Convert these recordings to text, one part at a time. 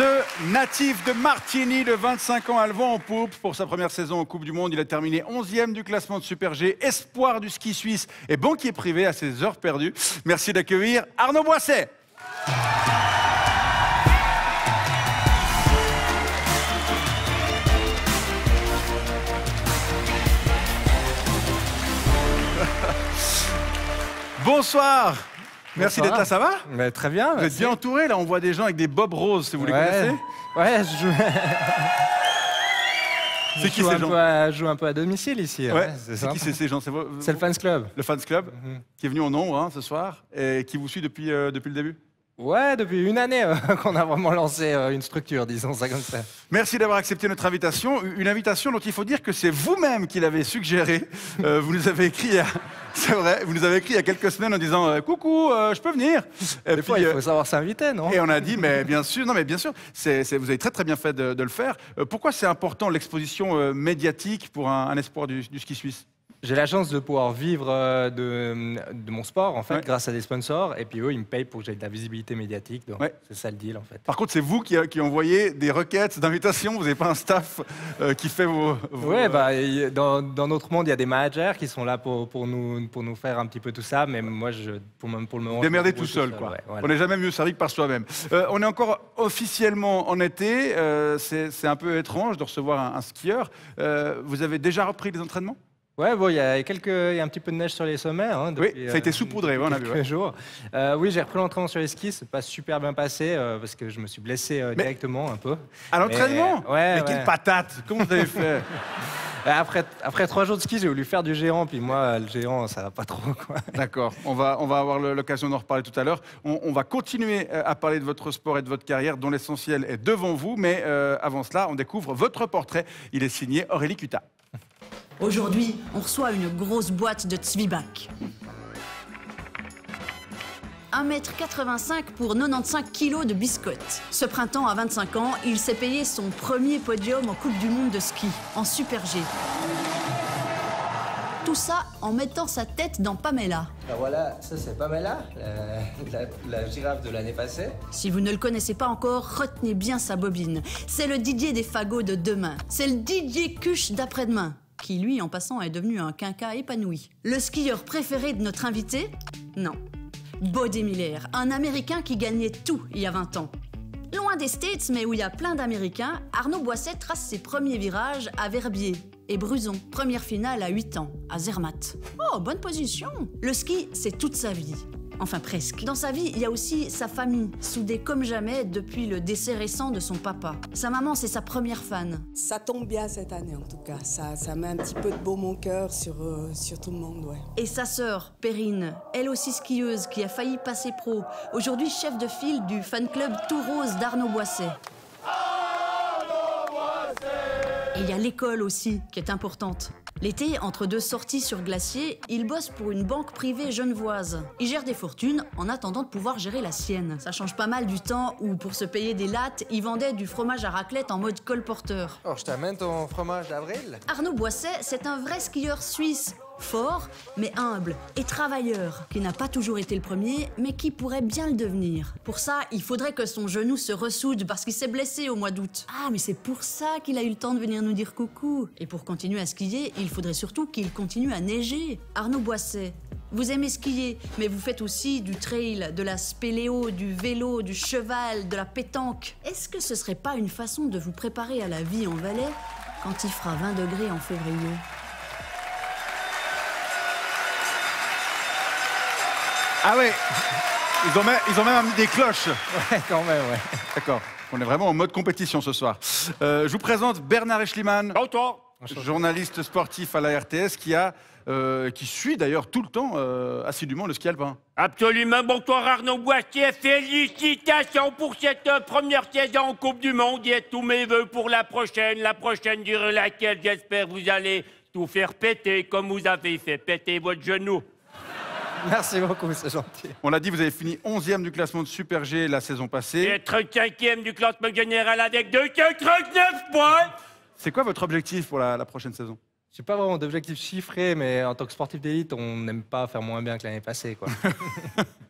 Ce natif de Martigny de 25 ans a le vent en poupe pour sa première saison en Coupe du Monde. Il a terminé 11e du classement de Super G, espoir du ski suisse et banquier privé à ses heures perdues. Merci d'accueillir Arnaud Boisset. Bonsoir. Merci d'être là, ça va? Mais très bien. Vous êtes bien entouré, là on voit des gens avec des bobs roses, si vous les connaissez. Ouais, je joue... C'est qui ces gens? Je joue un peu à domicile ici. Ouais. C'est qui ces gens? C'est le Fans Club. Le Fans Club, qui est venu en nombre ce soir et qui vous suit depuis le début? Ouais, depuis une année qu'on a vraiment lancé une structure, disons ça comme ça. Merci d'avoir accepté notre invitation. Une invitation dont il faut dire que c'est vous-même qui l'avez suggérée. Vous nous avez écrit, c'est vrai, vous nous avez écrit il y a quelques semaines en disant « Coucou, je peux venir ?» Des fois, il faut savoir s'inviter, non? Et on a dit « Mais bien sûr, non mais bien sûr, vous avez très bien fait de le faire. » Pourquoi c'est important l'exposition médiatique pour un espoir du ski suisse? J'ai la chance de pouvoir vivre de mon sport, en fait, grâce à des sponsors. Et puis eux, ils me payent pour que j'ai de la visibilité médiatique. Donc c'est ça le deal, en fait. Par contre, c'est vous qui envoyez des requêtes d'invitation. Vous n'avez pas un staff qui fait vos... Oui, dans notre monde, il y a des managers qui sont là pour nous faire un petit peu tout ça. Mais moi, pour le moment... Démerdez tout seul, quoi. Ouais, voilà. On n'est jamais mieux servi que par soi-même. On est encore officiellement en été. C'est un peu étrange de recevoir un skieur. Vous avez déjà repris les entraînements? Ouais, bon, il y a un petit peu de neige sur les sommets. Hein, depuis, oui, ça a été saupoudré, on a vu. Quelques jours. Oui, j'ai repris l'entraînement sur les skis, c'est pas super bien passé parce que je me suis blessé directement un peu. À l'entraînement? Ouais. Mais quelle patate! Comment vous avez fait? Après 3 jours de ski, j'ai voulu faire du géant, puis moi, le géant, ça va pas trop. D'accord, on va avoir l'occasion d'en reparler tout à l'heure. On va continuer à parler de votre sport et de votre carrière, dont l'essentiel est devant vous. Mais avant cela, on découvre votre portrait. Il est signé Aurélie Cutat. Aujourd'hui, on reçoit une grosse boîte de Zwieback. 1,85 m pour 95 kg de biscottes. Ce printemps, à 25 ans, il s'est payé son premier podium en Coupe du Monde de ski, en Super G. Tout ça en mettant sa tête dans Pamela. Alors voilà, ça c'est Pamela, la girafe de l'année passée. Si vous ne le connaissez pas encore, retenez bien sa bobine. C'est le Didier des fagots de demain. C'est le Didier Cuche d'après-demain, qui lui, en passant, est devenu un quinca épanoui. Le skieur préféré de notre invité? Non. Bode Miller, un Américain qui gagnait tout il y a 20 ans. Loin des States, mais où il y a plein d'Américains, Arnaud Boisset trace ses premiers virages à Verbier et Bruzon. Première finale à 8 ans, à Zermatt. Oh, bonne position! Le ski, c'est toute sa vie. Enfin, presque. Dans sa vie, il y a aussi sa famille, soudée comme jamais depuis le décès récent de son papa. Sa maman, c'est sa première fan. Ça tombe bien cette année, en tout cas. Ça met un petit peu de baume au cœur sur tout le monde, ouais. Et sa sœur, Perrine, elle aussi skieuse, qui a failli passer pro. Aujourd'hui, chef de file du fan club Tout Rose d'Arnaud Boisset. Et il y a l'école aussi, qui est importante. L'été, entre 2 sorties sur glacier, il bosse pour une banque privée genevoise. Il gère des fortunes en attendant de pouvoir gérer la sienne. Ça change pas mal du temps où, pour se payer des lattes, il vendait du fromage à raclette en mode colporteur. Alors, je t'amène ton fromage d'avril. Arnaud Boisset, c'est un vrai skieur suisse. Fort, mais humble et travailleur, qui n'a pas toujours été le premier, mais qui pourrait bien le devenir. Pour ça, il faudrait que son genou se ressoude parce qu'il s'est blessé au mois d'août. Ah, mais c'est pour ça qu'il a eu le temps de venir nous dire coucou. Et pour continuer à skier, il faudrait surtout qu'il continue à neiger. Arnaud Boisset, vous aimez skier, mais vous faites aussi du trail, de la spéléo, du vélo, du cheval, de la pétanque. Est-ce que ce serait pas une façon de vous préparer à la vie en Valais quand il fera 20 degrés en février ? Ah ouais, ils ont même mis des cloches. Ouais, quand même, ouais. D'accord, on est vraiment en mode compétition ce soir. Je vous présente Bernard Eschliman, journaliste sportif à la RTS qui suit d'ailleurs tout le temps assidûment le ski alpin. Absolument, bonsoir Arnaud Boisset, félicitations pour cette première saison en Coupe du Monde et tous mes vœux pour la prochaine durant laquelle j'espère vous allez tout faire péter comme vous avez fait péter votre genou. Merci beaucoup, c'est gentil. On l'a dit, vous avez fini 11e du classement de Super G la saison passée. Et 35e du classement général avec 239 points. C'est quoi votre objectif pour la prochaine saison? Je n'ai pas vraiment d'objectif chiffré, mais en tant que sportif d'élite, on n'aime pas faire moins bien que l'année passée, quoi.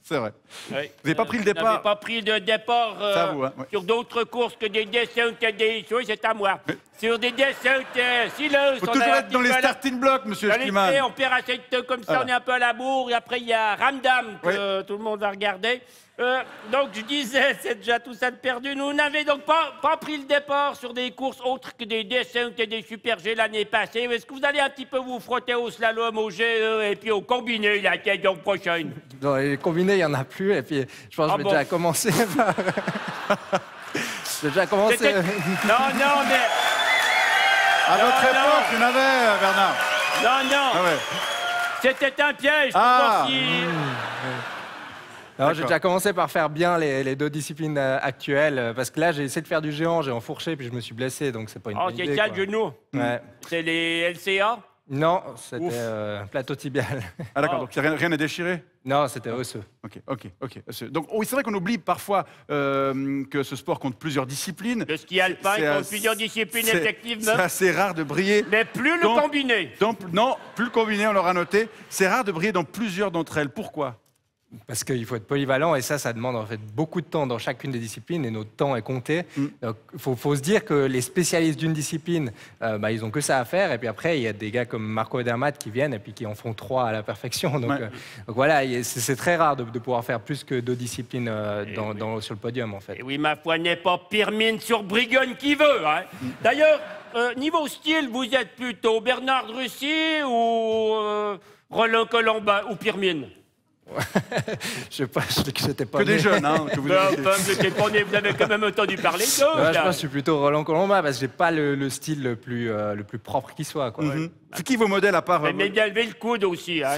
C'est vrai. Oui. Vous n'avez pas pris le Vous départ n'avez pas pris de départ C'est à vous, hein, ouais. sur d'autres courses que des descentes et des choses, c'est à moi. Sur des descentes, silence. Faut toujours être dans les starting blocks, monsieur Schliemann. On perd assez de temps comme ça, on est un peu à la bourre. Et après, il y a Ramdam que tout le monde va regarder. Donc, je disais, c'est déjà tout ça de perdu. Nous n'avons donc pas pris le départ sur des courses autres que des descentes et des Super G l'année passée. Est-ce que vous allez un petit peu vous frotter au slalom, au GE et puis au combiné la saison prochaine? Dans les combinés, il n'y en a plus. Et puis, je pense que je vais déjà commencer par... je vais déjà commencer... Non, mais... À votre époque, il y en avait, Bernard. Non. Ah ouais. C'était un piège pour Ah. voir si... Alors, j'ai déjà commencé par faire bien les deux disciplines actuelles, parce que là, j'ai essayé de faire du géant, j'ai enfourché, puis je me suis blessé, donc c'est pas une bonne idée. c'est ça quoi. le genou. Ouais. C'est les LCA. Non, c'était plateau tibial. Ah d'accord, donc rien n'est déchiré. Non, c'était osseux. Ok. Donc oui, c'est vrai qu'on oublie parfois que ce sport compte plusieurs disciplines. Le ski alpin compte plusieurs disciplines, effectivement. C'est assez rare de briller. Mais plus le combiné. Non, plus le combiné, on l'aura noté. C'est rare de briller dans plusieurs d'entre elles. Pourquoi? Parce qu'il faut être polyvalent et ça demande en fait beaucoup de temps dans chacune des disciplines et notre temps est compté. Donc il faut se dire que les spécialistes d'une discipline, ils ont que ça à faire et puis après il y a des gars comme Marco Odermatt qui viennent et puis qui en font 3 à la perfection. Donc, donc voilà, c'est très rare de pouvoir faire plus que 2 disciplines sur le podium en fait. Et oui, ma foi, n'est pas Pirmine sur Brigonne qui veut. Hein. D'ailleurs, niveau style, vous êtes plutôt Bernard Russi ou Roland Colomba ou Pirmine? Je sais pas, j'étais pas que des jeunes, hein, que vous avez... Vous avez quand même entendu parler d'eux. Je pense que je suis plutôt Roland Colomba parce que j'ai pas le style le plus propre qui soit. Quoi. C'est qui vos modèles à part... Mais bien lever le coude aussi. Hein.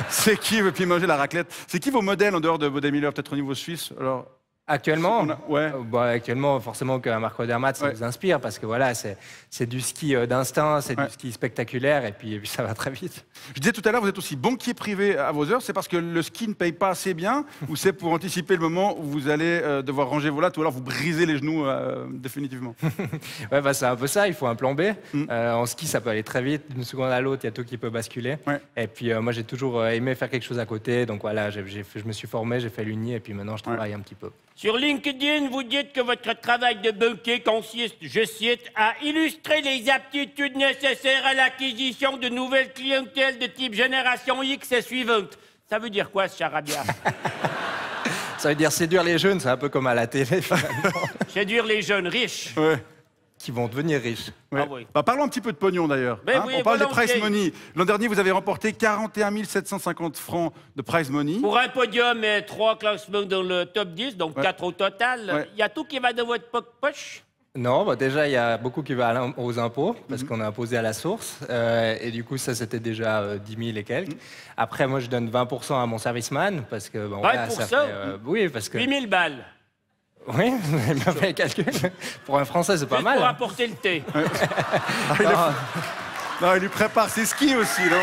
C'est qui, puis manger la raclette. C'est qui vos modèles en dehors de Bodemiller, peut-être au niveau suisse? Alors... Actuellement, actuellement, forcément que Marco Odermatt, ça nous inspire parce que voilà, c'est du ski d'instinct, c'est du ski spectaculaire et puis ça va très vite. Je disais tout à l'heure, vous êtes aussi banquier privé à vos heures. C'est parce que le ski ne paye pas assez bien ou c'est pour anticiper le moment où vous allez devoir ranger vos lattes ou alors vous brisez les genoux définitivement? C'est un peu ça, il faut un plan B. En ski, ça peut aller très vite. D'une seconde à l'autre, il y a tout qui peut basculer. Et puis moi, j'ai toujours aimé faire quelque chose à côté. Donc voilà, je me suis formé, j'ai fait l'Uni et puis maintenant, je travaille un petit peu. Sur LinkedIn, vous dites que votre travail de banquier consiste, je cite, à illustrer les aptitudes nécessaires à l'acquisition de nouvelles clientèles de type génération X et suivante. Ça veut dire quoi, ce charabia? Ça veut dire séduire les jeunes, c'est un peu comme à la télé, finalement. Séduire les jeunes riches. Qui vont devenir riches. Parlons un petit peu de pognon d'ailleurs. On parle des prize money. L'an dernier, vous avez remporté 41 750 francs de prize money. Pour un podium et 3 classements dans le top 10, donc 4 au total, il y a tout qui va dans votre poche? Non, déjà, il y a beaucoup qui va aux impôts, parce qu'on est imposé à la source. Et du coup, ça, c'était déjà 10 000 et quelques. Après, moi, je donne 20% à mon serviceman, parce que... 20%? Ça fait, oui, parce que... 8 000 balles. Oui, vous avez bien fait le calcul. Pour un Français, c'est pas mal. Pour apporter le thé. Non, il lui prépare ses skis aussi, non?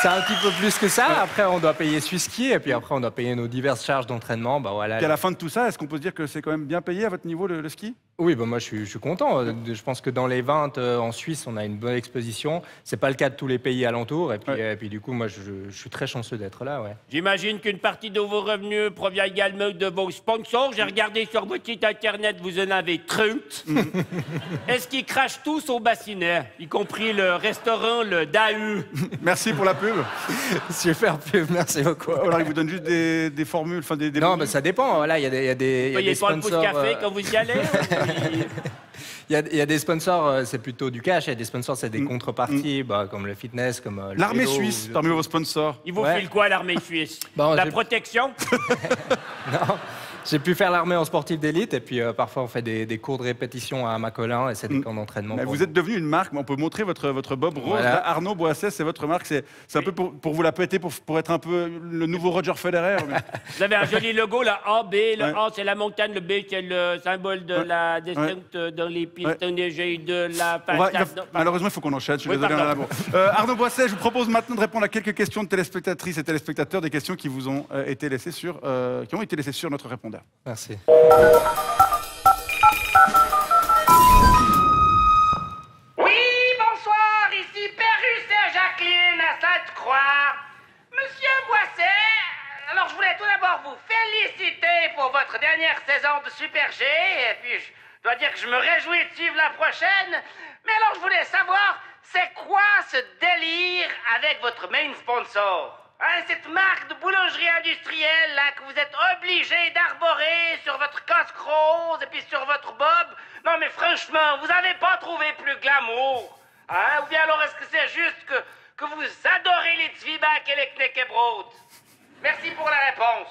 C'est un petit peu plus que ça. Après, on doit payer Suisski et puis après, on doit payer nos diverses charges d'entraînement. Voilà. Et à la fin de tout ça, est-ce qu'on peut se dire que c'est quand même bien payé à votre niveau, le ski? Oui, moi, je suis content. Je pense que dans les ventes en Suisse, on a une bonne exposition. C'est pas le cas de tous les pays alentours. Et puis du coup, moi, je suis très chanceux d'être là. J'imagine qu'une partie de vos revenus provient également de vos sponsors. J'ai regardé sur votre site internet, vous en avez 30. Est-ce qu'ils crachent tous au bassinet, y compris le restaurant, le Dahu? Merci pour la pub. Super pub, merci beaucoup. Alors, ils vous donnent juste des formules, enfin des non, mais ça dépend. Voilà, il y a des sponsors. Vous payez pas le pouce café quand vous y allez? Il y a des sponsors, c'est plutôt du cash. Il y a des sponsors, c'est des contreparties, comme le fitness, comme l'armée suisse, parmi vos sponsors. Ils vous filent quoi, l'armée suisse? La protection? Non. J'ai pu faire l'armée en sportif d'élite et puis parfois on fait des cours de répétition à Macolin et c'est des camps d'entraînement. Vous êtes devenu une marque, on peut montrer votre bob rose. Voilà. Là, Arnaud Boissès, c'est votre marque. C'est un peu pour vous la péter, pour être un peu le nouveau Roger Federer. Vous avez un joli logo, là, A, B. Le A, c'est la montagne, le B, c'est le symbole de la descente dans les pistes enneigées de la malheureusement, il faut qu'on enchaîne. Je suis désolé. Arnaud Boissès, je vous propose maintenant de répondre à quelques questions de téléspectatrices et téléspectateurs, des questions qui vous ont été laissées sur notre répondeur. Merci. Oui, bonsoir, ici Pérus et Jacqueline à Sainte-Croix. Monsieur Boisset votre dernière saison de Super G, et puis je dois dire que je me réjouis de suivre la prochaine. Mais alors, je voulais savoir, c'est quoi ce délire avec votre main sponsor? Hein, cette marque de boulangerie industrielle là que vous êtes obligé d'arborer sur votre casque rose et puis sur votre bob. Non mais franchement, vous avez pas trouvé plus glamour? Hein? Ou bien alors est-ce que c'est juste que vous adorez les Zwieback et les Knäckebrot? Merci pour la réponse.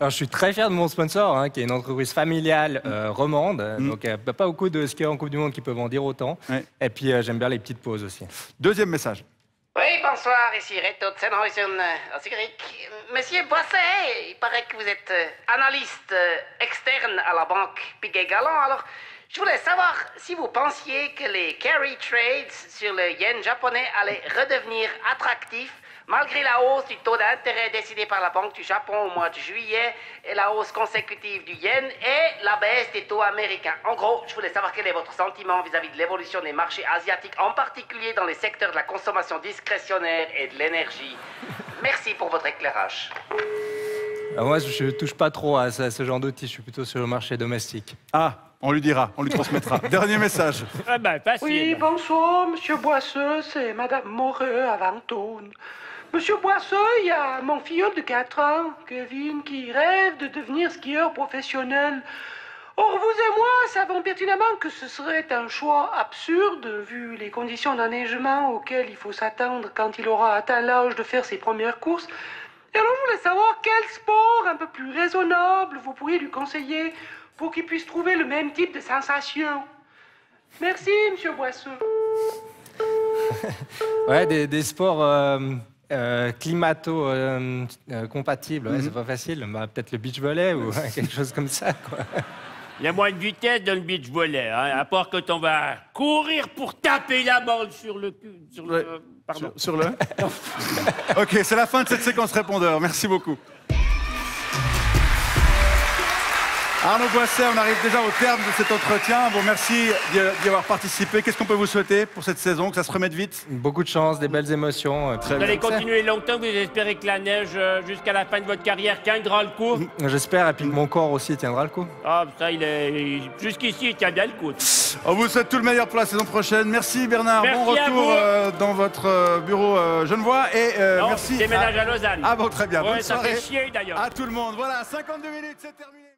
Alors, je suis très fier de mon sponsor, hein, qui est une entreprise familiale romande. Donc, pas beaucoup de skieurs en Coupe du Monde qui peuvent en dire autant. Ouais. Et puis, j'aime bien les petites pauses aussi. Deuxième message. Oui, bonsoir, ici Reto de Senhausen en Zurich. Monsieur Boisset, il paraît que vous êtes analyste externe à la banque Piguet-Galland. Alors, je voulais savoir si vous pensiez que les carry trades sur le yen japonais allaient redevenir attractifs malgré la hausse du taux d'intérêt décidé par la Banque du Japon au mois de juillet et la hausse consécutive du yen et la baisse des taux américains. En gros, je voulais savoir quel est votre sentiment vis-à-vis de l'évolution des marchés asiatiques, en particulier dans les secteurs de la consommation discrétionnaire et de l'énergie. Merci pour votre éclairage. Alors, moi, je ne touche pas trop à ce genre d'outils. Je suis plutôt sur le marché domestique. Ah, on lui dira, on lui transmettra. Dernier message. Ah ben, facile. Oui, bonsoir, monsieur Boisseux, c'est madame Moreux à Vantone. Monsieur Boisseux, il y a mon filleul de 4 ans, Kevin, qui rêve de devenir skieur professionnel. Or, vous et moi savons pertinemment que ce serait un choix absurde, vu les conditions d'enneigement auxquelles il faut s'attendre quand il aura atteint l'âge de faire ses premières courses. Et alors, je voulais savoir quel sport un peu plus raisonnable vous pourriez lui conseiller pour qu'il puisse trouver le même type de sensation. Merci, monsieur Boisseux. Ouais, des sports climato-compatibles, c'est pas facile. Bah, peut-être le beach volley ou quelque chose comme ça, quoi. Il y a moins de vitesse dans le beach volley, hein, à part quand on va courir pour taper la balle sur le cul. Pardon. Sur le Ok, c'est la fin de cette séquence répondeur. Merci beaucoup. Arnaud Boisset, on arrive déjà au terme de cet entretien. Bon, merci d'y avoir participé. Qu'est-ce qu'on peut vous souhaiter pour cette saison, que ça se remette vite? Beaucoup de chance, des belles émotions. Vous allez continuer longtemps, vous espérez que la neige, jusqu'à la fin de votre carrière, tiendra le coup? J'espère, et puis que mon corps aussi tiendra le coup. Ah, ça, jusqu'ici, il tient bien le coup. On vous souhaite tout le meilleur pour la saison prochaine. Merci Bernard, Merci bon retour dans votre bureau genevois. Et Non, merci. déménage à Lausanne. Ah bon, très bien. Ouais, Bonne ça soirée fait chier d'ailleurs. à tout le monde. Voilà, 52 minutes, c'est terminé.